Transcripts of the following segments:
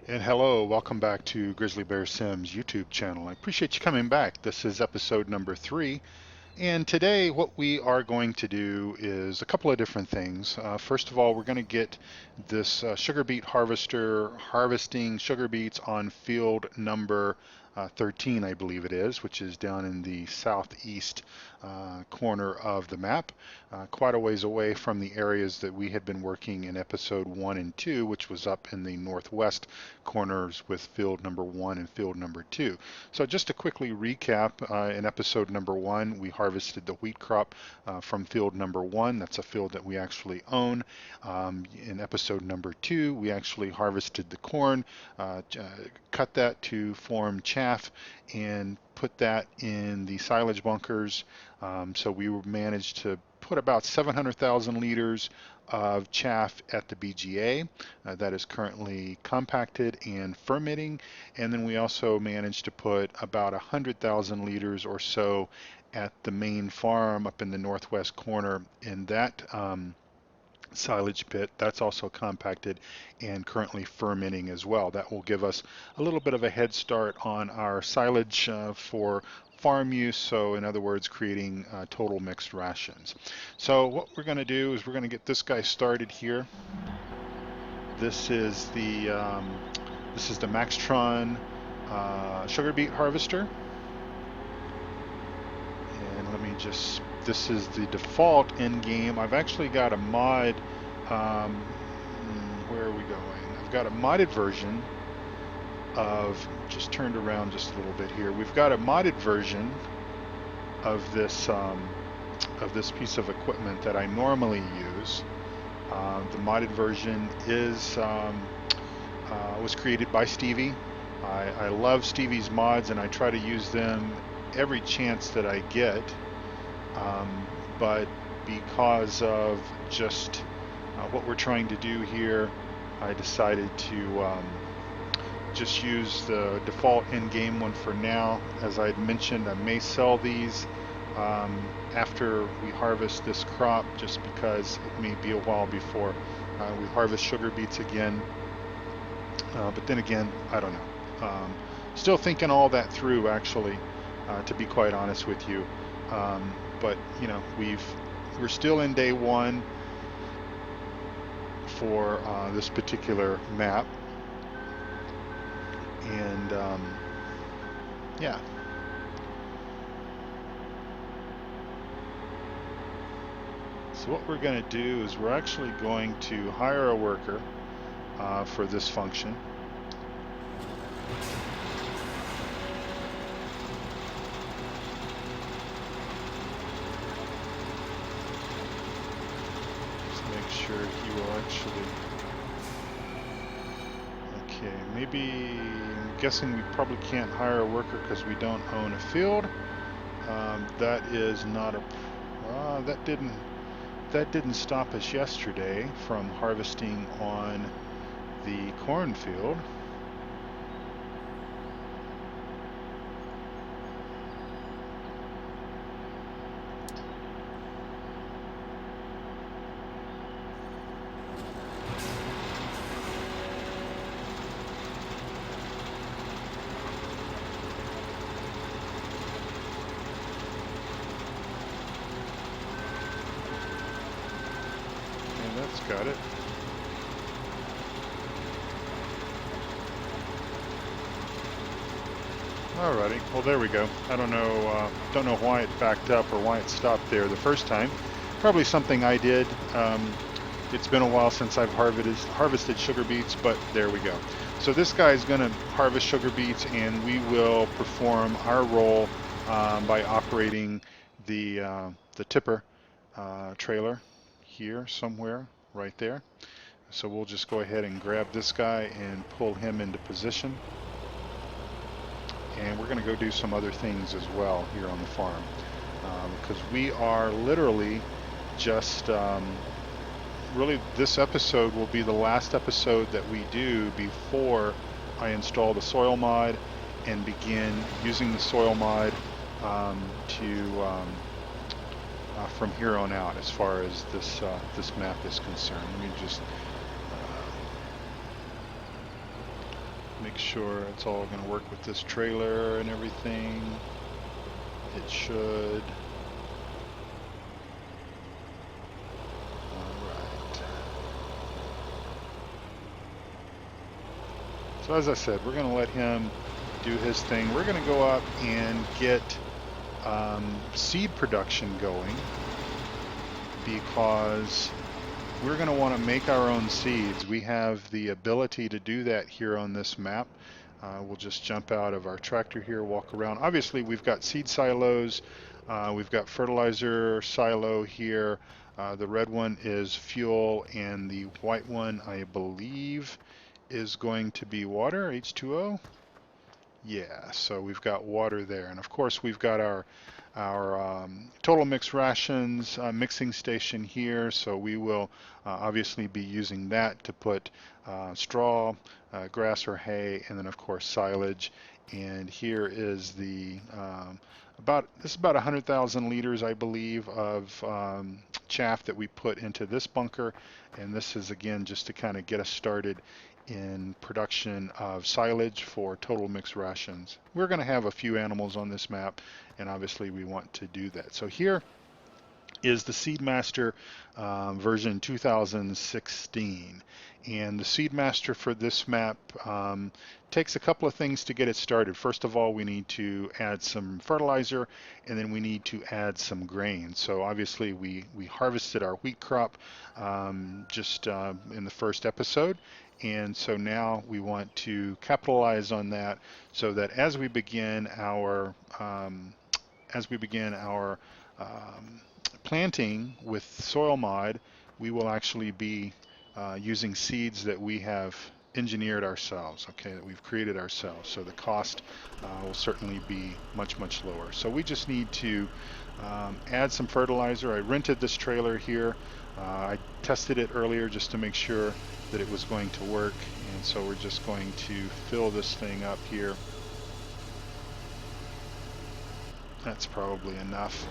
And hello, welcome back to Grizzly Bear Sims YouTube channel. I appreciate you coming back. This is episode number 3. And today what we are going to do is a couple of different things. First of all, we're going to get this sugar beet harvester harvesting sugar beets on field number 13, I believe it is, which is down in the southeast corner of the map, quite a ways away from the areas that we had been working in episode 1 and 2, which was up in the northwest corners with field number 1 and field number 2. So just to quickly recap, in episode number 1, we harvested the wheat crop from field number 1. That's a field that we actually own. In episode number 2, we actually harvested the corn, cut that to form chaff, and put that in the silage bunkers. So we managed to put about 700,000 liters of chaff at the BGA that is currently compacted and fermenting. And then we also managed to put about 100,000 liters or so at the main farm up in the northwest corner in that silage pit. That's also compacted and currently fermenting as well. That will give us a little bit of a head start on our silage for farm use, so in other words creating total mixed rations. So what we're going to do is we're going to get this guy started here. This is the Maxtron sugar beet harvester, and let me just, this is the default in game. I've actually got a mod. Where are we going? I've got a modded version of, just turned around just a little bit here. We've got a modded version of this piece of equipment that I normally use. The modded version is was created by Stevie. I love Stevie's mods and I try to use them every chance that I get, but because of just what we're trying to do here, I decided to just use the default in-game one for now. As I had mentioned, I may sell these after we harvest this crop, just because it may be a while before we harvest sugar beets again. But then again, I don't know. Still thinking all that through, actually, to be quite honest with you. But you know, we're still in day 1 for this particular map, and yeah. So what we're going to do is we're actually going to hire a worker for this function. Just make sure he will actually, okay, maybe, I'm guessing we probably can't hire a worker because we don't own a field. That is not a, that didn't stop us yesterday from harvesting on the cornfield. That's got it. Alrighty, well there we go. I don't know why it backed up or why it stopped there the first time. Probably something I did. It's been a while since I've harvested sugar beets, but there we go. So this guy is going to harvest sugar beets, and we will perform our role by operating the tipper trailer here somewhere right there. So we'll just go ahead and grab this guy and pull him into position. And we're going to go do some other things as well here on the farm, because we are literally just really, this episode will be the last episode that we do before I install the Soilmod and begin using the Soilmod from here on out, as far as this map is concerned. Let me just make sure it's all going to work with this trailer and everything. It should. Alright. So as I said, we're going to let him do his thing. We're going to go up and get seed production going, because we're going to want to make our own seeds. We have the ability to do that here on this map. We'll just jump out of our tractor here, walk around. Obviously, we've got seed silos. We've got fertilizer silo here. The red one is fuel, and the white one, I believe, is going to be water, H2O. Yeah, so we've got water there, and of course we've got our total mix rations mixing station here. So we will obviously be using that to put straw, grass or hay, and then of course silage. And here is the this is about 100,000 liters, I believe, of chaff that we put into this bunker. And this is again just to kind of get us started in production of silage for total mix rations. We're going to have a few animals on this map, and obviously we want to do that. So here is the Seedmaster version 2016, and the Seedmaster for this map takes a couple of things to get it started. First of all, we need to add some fertilizer, and then we need to add some grain. So obviously we harvested our wheat crop just in the first episode, and so now we want to capitalize on that so that as we begin our planting with Soilmod, we will actually be using seeds that we have engineered ourselves, okay, that we've created ourselves. So the cost will certainly be much, much lower. So we just need to add some fertilizer. I rented this trailer here. I tested it earlier just to make sure that it was going to work. And so we're just going to fill this thing up here. That's probably enough.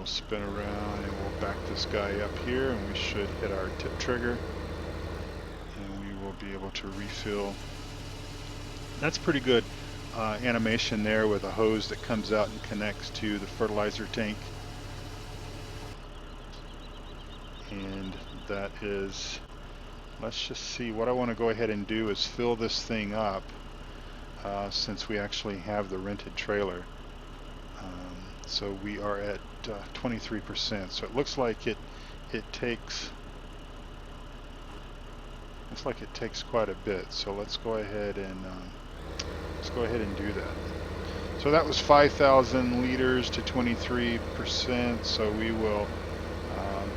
Spin around and we'll back this guy up here, and we should hit our tip trigger and we will be able to refill. That's pretty good animation there with a hose that comes out and connects to the fertilizer tank, and that is, let's just see, what I want to go ahead and do is fill this thing up since we actually have the rented trailer. So we are at 23%. So it looks like it takes quite a bit. So let's go ahead and do that. So that was 5,000 liters to 23%. So we will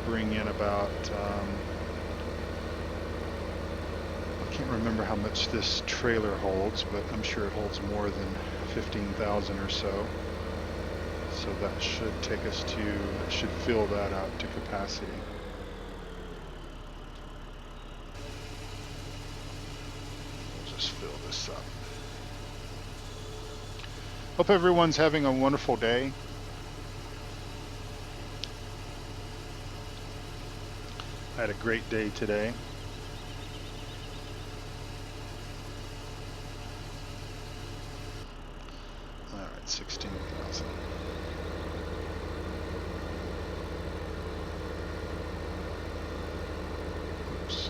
bring in about I can't remember how much this trailer holds, but I'm sure it holds more than 15,000 or so. So that should take us to, it should fill that up to capacity. We'll just fill this up. Hope everyone's having a wonderful day. I had a great day today. All right, 16,000. Oops.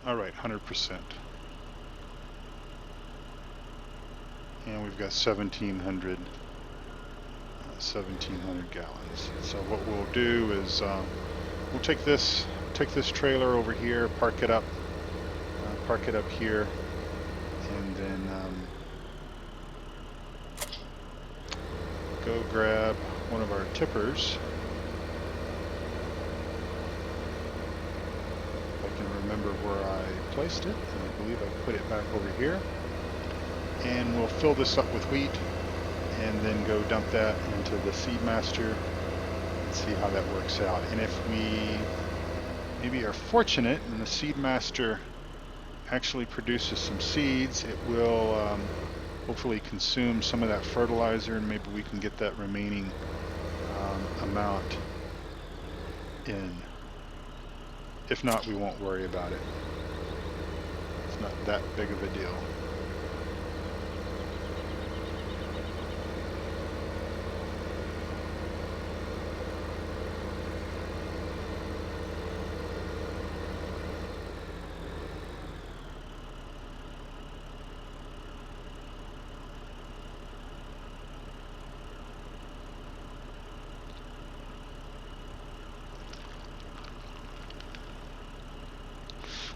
All right, 100%. and we've got 1,700 gallons. So what we'll do is we'll take this trailer over here, park it up here, and then go grab one of our tippers. If I can remember where I placed it, and I believe I put it back over here. And we'll fill this up with wheat and then go dump that into the seed master and see how that works out. And if we maybe are fortunate and the seed master actually produces some seeds, it will hopefully consume some of that fertilizer, and maybe we can get that remaining amount in. If not, we won't worry about it. It's not that big of a deal.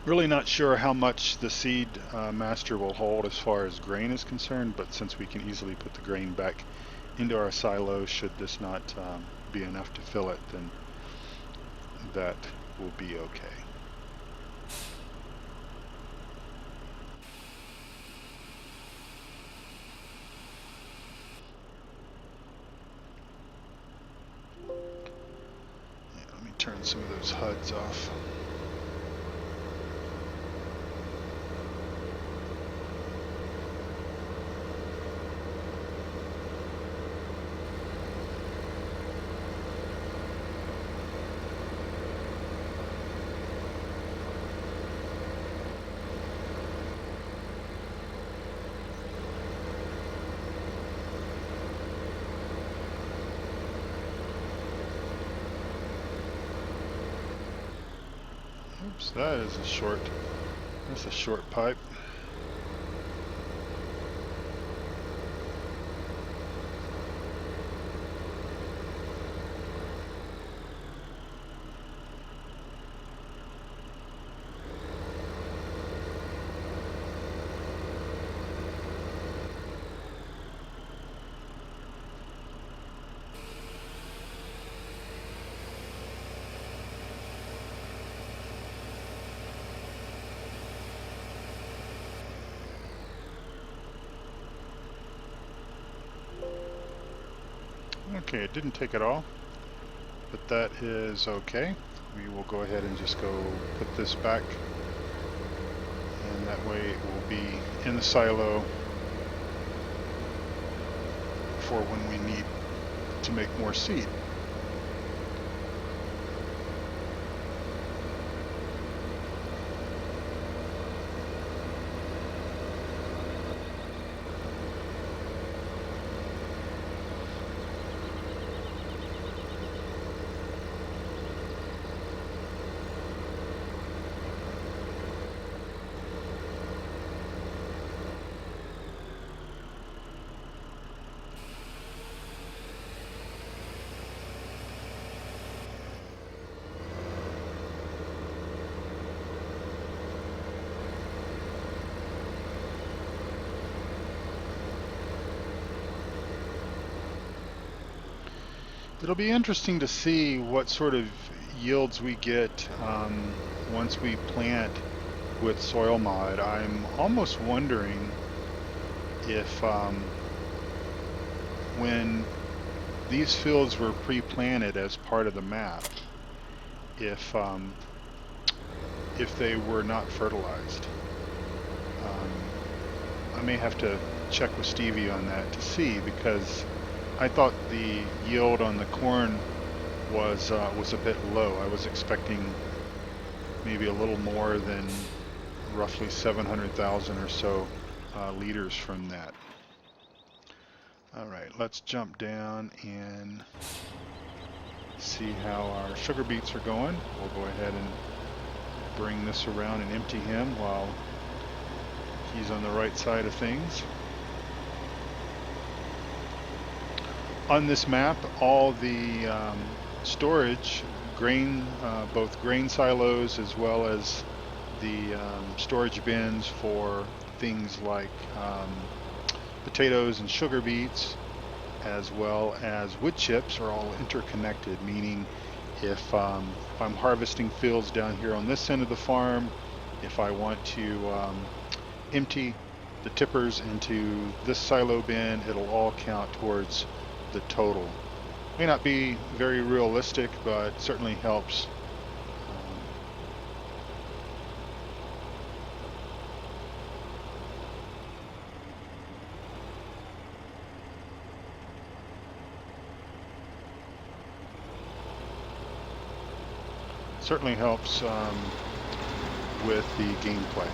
Really not sure how much the seed master will hold as far as grain is concerned, but since we can easily put the grain back into our silo, should this not be enough to fill it, then that will be okay. Yeah, let me turn some of those HUDs off. Oops, that's a short pipe. Okay, it didn't take it all, but that is okay. We will go ahead and just go put this back, and that way it will be in the silo for when we need to make more seed. It'll be interesting to see what sort of yields we get once we plant with Soilmod. I'm almost wondering if when these fields were pre-planted as part of the map, if they were not fertilized. I may have to check with Stevie on that to see, because I thought the yield on the corn was a bit low. I was expecting maybe a little more than roughly 700,000 or so liters from that. All right, let's jump down and see how our sugar beets are going. We'll go ahead and bring this around and empty him while he's on the right side of things. On this map, all the storage, grain, both grain silos as well as the storage bins for things like potatoes and sugar beets, as well as wood chips, are all interconnected, meaning if I'm harvesting fields down here on this end of the farm, if I want to empty the tippers into this silo bin, it'll all count towards the total. May not be very realistic, but certainly helps. Certainly helps with the gameplay.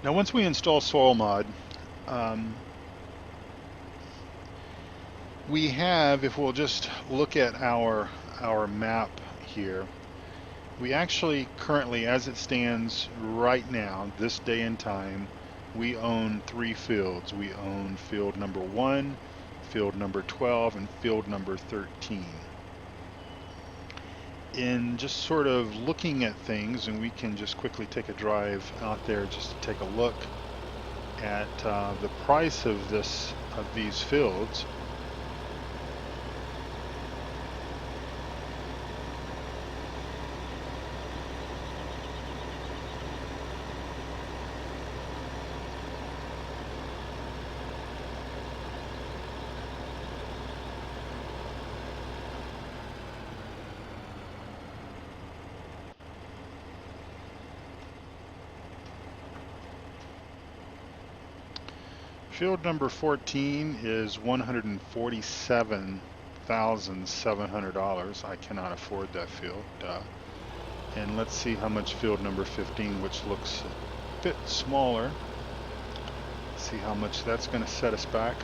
Now, once we install Soilmod, we have, if we'll just look at our map here, we actually currently, as it stands right now, this day and time, we own 3 fields. We own field number 1, field number 12, and field number 13. In just sort of looking at things, and we can just quickly take a drive out there just to take a look at the price of these fields. Field number 14 is $147,700. I cannot afford that field. And let's see how much field number 15, which looks a bit smaller. See how much that's going to set us back.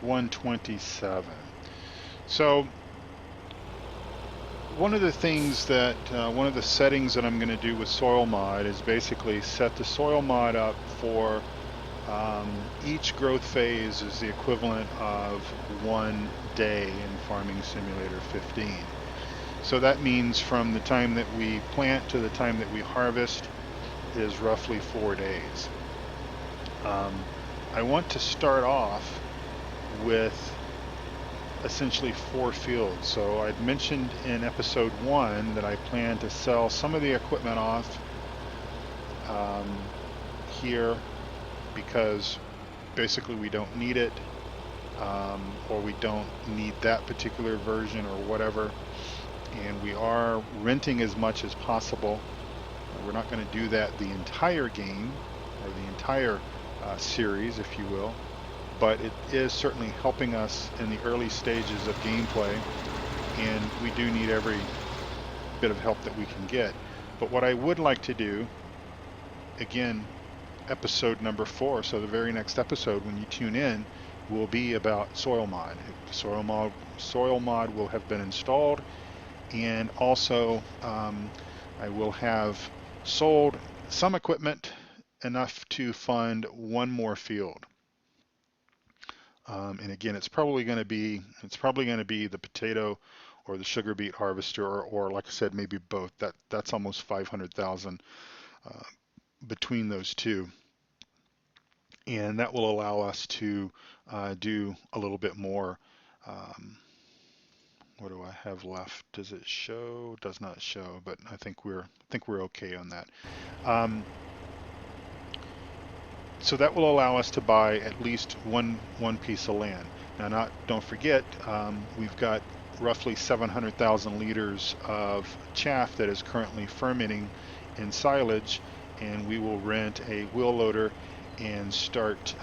$127. So one of the things that one of the settings that I'm going to do with Soilmod is basically set the Soilmod up for each growth phase is the equivalent of 1 day in Farming Simulator 15. So that means from the time that we plant to the time that we harvest is roughly 4 days. I want to start off with essentially 4 fields. So I'd mentioned in episode 1 that I plan to sell some of the equipment off here because basically we don't need it, or we don't need that particular version or whatever, and we are renting as much as possible. We're not going to do that the entire game or the entire series, if you will, but it is certainly helping us in the early stages of gameplay, and we do need every bit of help that we can get. But what I would like to do, again, episode number 4, so the very next episode when you tune in, will be about Soilmod. Soilmod will have been installed, and also I will have sold some equipment enough to fund 1 more field. And again, it's probably going to be the potato or the sugar beet harvester, or like I said, maybe both. That's almost 500,000 between those two, and that will allow us to do a little bit more. What do I have left? Does it show? Does not show, but I think we're okay on that. So that will allow us to buy at least one piece of land. Now, don't forget, we've got roughly 700,000 liters of chaff that is currently fermenting in silage, and we will rent a wheel loader and start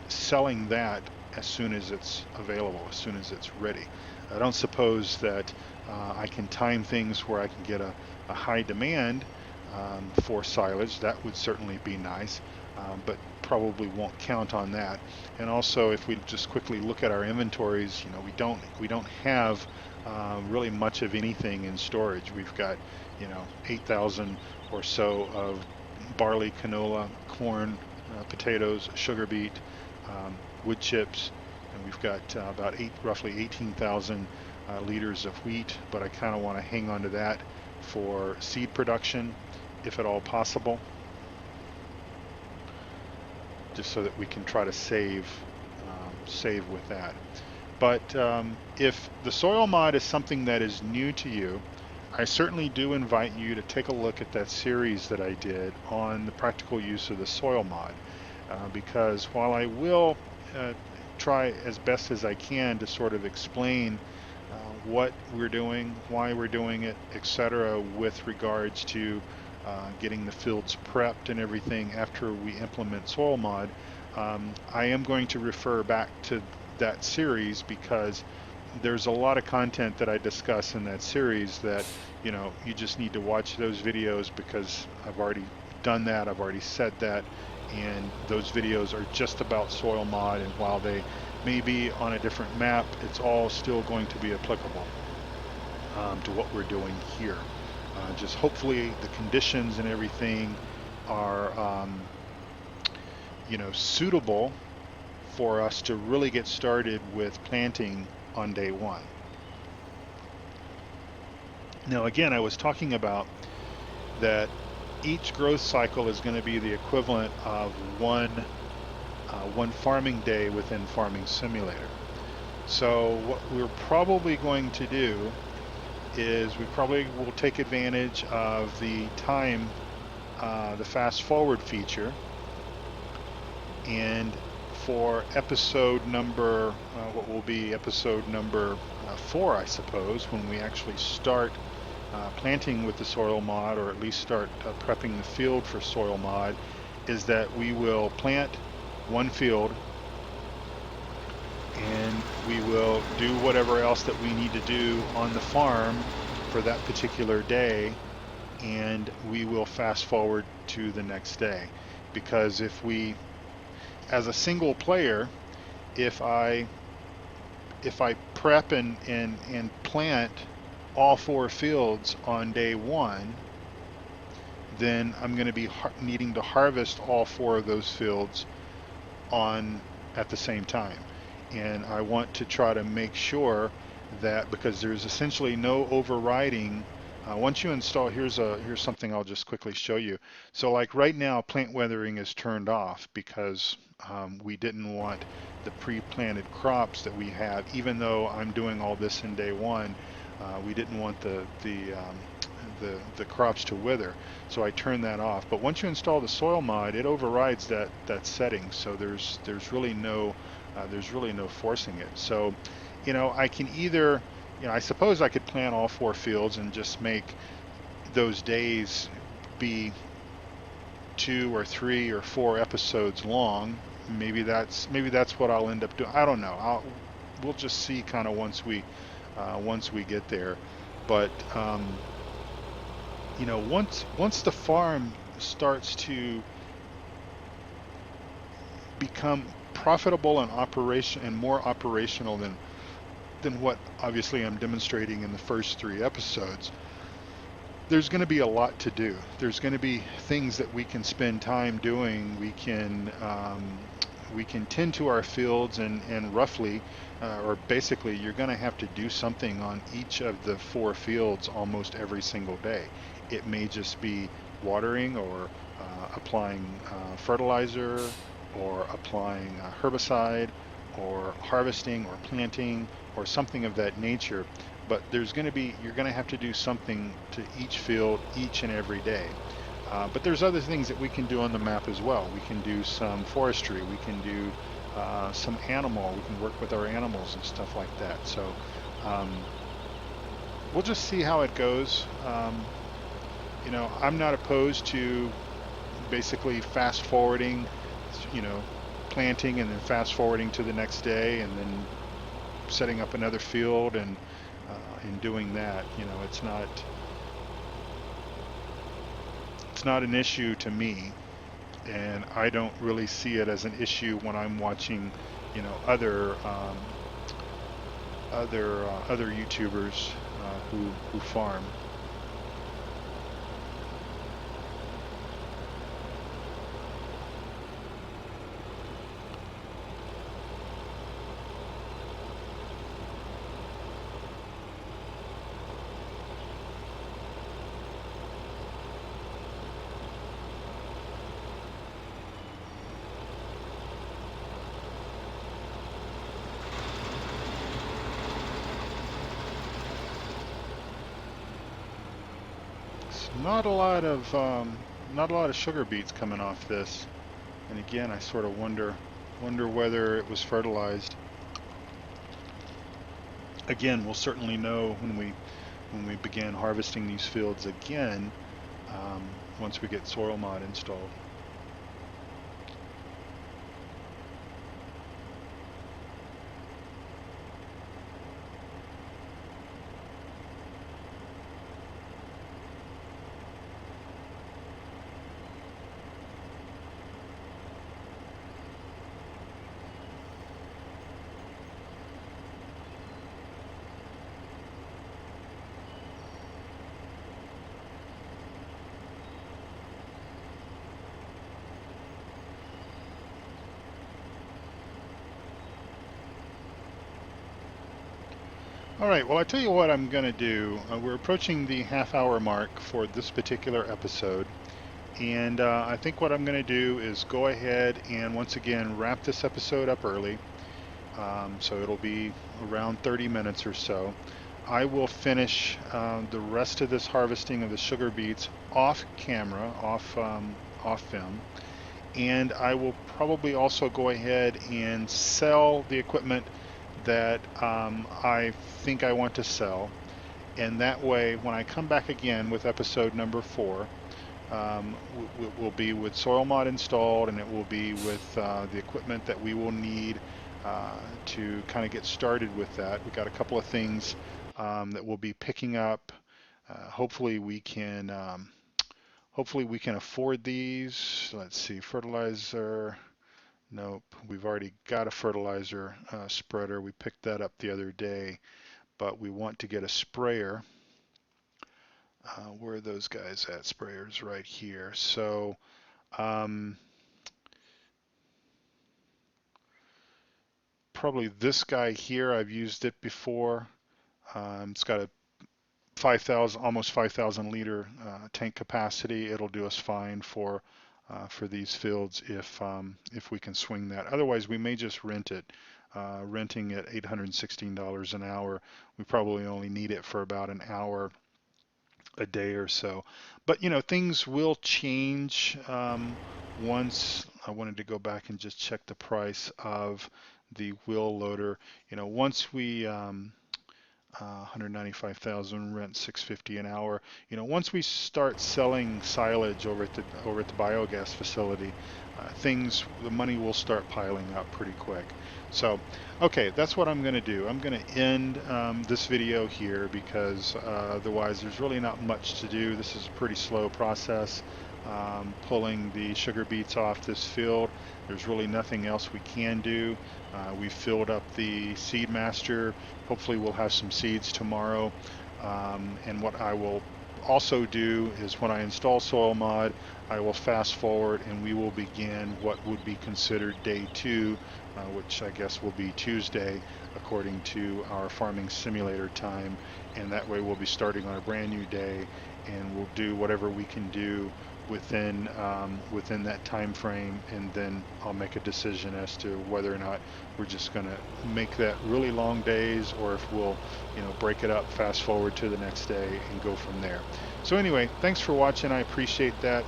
selling that as soon as it's available, as soon as it's ready. I don't suppose that I can time things where I can get a high demand for silage. That would certainly be nice, but probably won't count on that. And also, if we just quickly look at our inventories, we don't have really much of anything in storage. We've got 8,000 or so of barley, canola, corn, potatoes, sugar beet, wood chips, and we've got roughly 18,000 liters of wheat, but I kind of want to hang on to that for seed production, if at all possible, just so that we can try to save with that. But if the soil mod is something that is new to you, I certainly do invite you to take a look at that series that I did on the practical use of the soil mod, because while I will try as best as I can to sort of explain what we're doing, why we're doing it, etc., with regards to getting the fields prepped and everything after we implement soil mod, I am going to refer back to that series because there's a lot of content that I discuss in that series that you just need to watch those videos, because I've already done that, I've already said that, and those videos are just about soil mod, and while they may be on a different map, it's all still going to be applicable to what we're doing here. Just hopefully the conditions and everything are suitable for us to really get started with planting on day one. Now again, I was talking about that each growth cycle is going to be the equivalent of one farming day within Farming Simulator. So what we're probably going to do is we probably will take advantage of the fast forward feature, and for episode number, what will be episode number 4, I suppose, when we actually start planting with the soil mod, or at least start prepping the field for soil mod, is that we will plant one field and we will do whatever else that we need to do on the farm for that particular day, and we will fast forward to the next day. Because if we, as a single player, if I prep and plant all 4 fields on day 1, then I'm going to be needing to harvest all 4 of those fields at the same time. And I want to try to make sure that, because there's essentially no overriding, once you install, here's something I'll just quickly show you. So like right now, plant weathering is turned off because we didn't want the pre-planted crops that we have, even though I'm doing all this in day 1, we didn't want the crops to wither, so I turned that off. But once you install the soil mod, it overrides that setting, so there's really no forcing it. So I can either, I suppose I could plant all 4 fields and just make those days be 2 or 3 or 4 episodes long. Maybe that's what I'll end up doing. I don't know. We'll just see kind of once we get there. But once the farm starts to become profitable and more operational than what obviously I'm demonstrating in the first 3 episodes, there's going to be a lot to do. There's going to be things that we can spend time doing. We can tend to our fields, and roughly, or basically, you're going to have to do something on each of the 4 fields almost every single day. It may just be watering, or applying fertilizer, or applying herbicide, or harvesting, or planting, or something of that nature. But you're going to have to do something to each field each and every day. But there's other things that we can do on the map as well. We can do some forestry, we can do some we can work with our animals and stuff like that. So we'll just see how it goes. I'm not opposed to basically fast forwarding, planting and then fast forwarding to the next day, and then setting up another field and doing that. It's not an issue to me, and I don't really see it as an issue when I'm watching, other YouTubers who farm. Not a lot of sugar beets coming off this, and again, I sort of wonder whether it was fertilized. Again, we'll certainly know when we begin harvesting these fields again, once we get Soilmod installed. All right, well, I tell you what I'm going to do. We're approaching the half-hour mark for this particular episode, and I think what I'm going to do is go ahead and once again wrap this episode up early. So it'll be around 30 minutes or so. I will finish the rest of this harvesting of the sugar beets off camera, off film, and I will probably also go ahead and sell the equipment that I think I want to sell. And that way, when I come back again with episode number 4, we'll be with Soilmod installed, and it will be with the equipment that we will need to kind of get started with that. We've got a couple of things that we'll be picking up. Hopefully we can afford these. Let's see, fertilizer. Nope, we've already got a fertilizer spreader. We picked that up the other day, but we want to get a sprayer. Where are those guys at? Sprayers right here. So probably this guy here. I've used it before. It's got a 5,000, almost 5,000 liter tank capacity. It'll do us fine for these fields if we can swing that. Otherwise, we may just rent it. Renting at $816 an hour, we probably only need it for about an hour a day or so. But things will change once. I wanted to go back and just check the price of the wheel loader. Once we 195,000, rent 650 an hour. Once we start selling silage over at the biogas facility, the money will start piling up pretty quick. So, okay, that's what I'm going to do. I'm going to end this video here because otherwise there's really not much to do. This is a pretty slow process. Pulling the sugar beets off this field. There's really nothing else we can do. We've filled up the seed master. Hopefully we'll have some seeds tomorrow. And what I will also do is when I install Soilmod, I will fast forward and we will begin what would be considered day 2, which I guess will be Tuesday according to our farming simulator time. And that way we'll be starting on a brand new day, and we'll do whatever we can do within that time frame, and then I'll make a decision as to whether or not we're just going to make that really long days, or if we'll break it up, fast forward to the next day, and go from there. So anyway, thanks for watching. I appreciate that.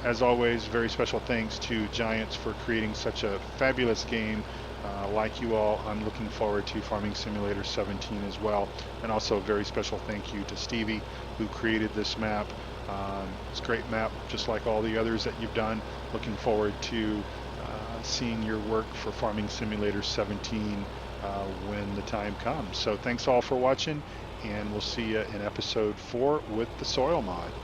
As always, very special thanks to Giants for creating such a fabulous game. Like you all, I'm looking forward to Farming Simulator 17 as well. And also a very special thank you to Stevie, who created this map. It's a great map, just like all the others that you've done. Looking forward to seeing your work for Farming Simulator 17 when the time comes. So thanks all for watching, and we'll see you in episode 4 with the soil mod.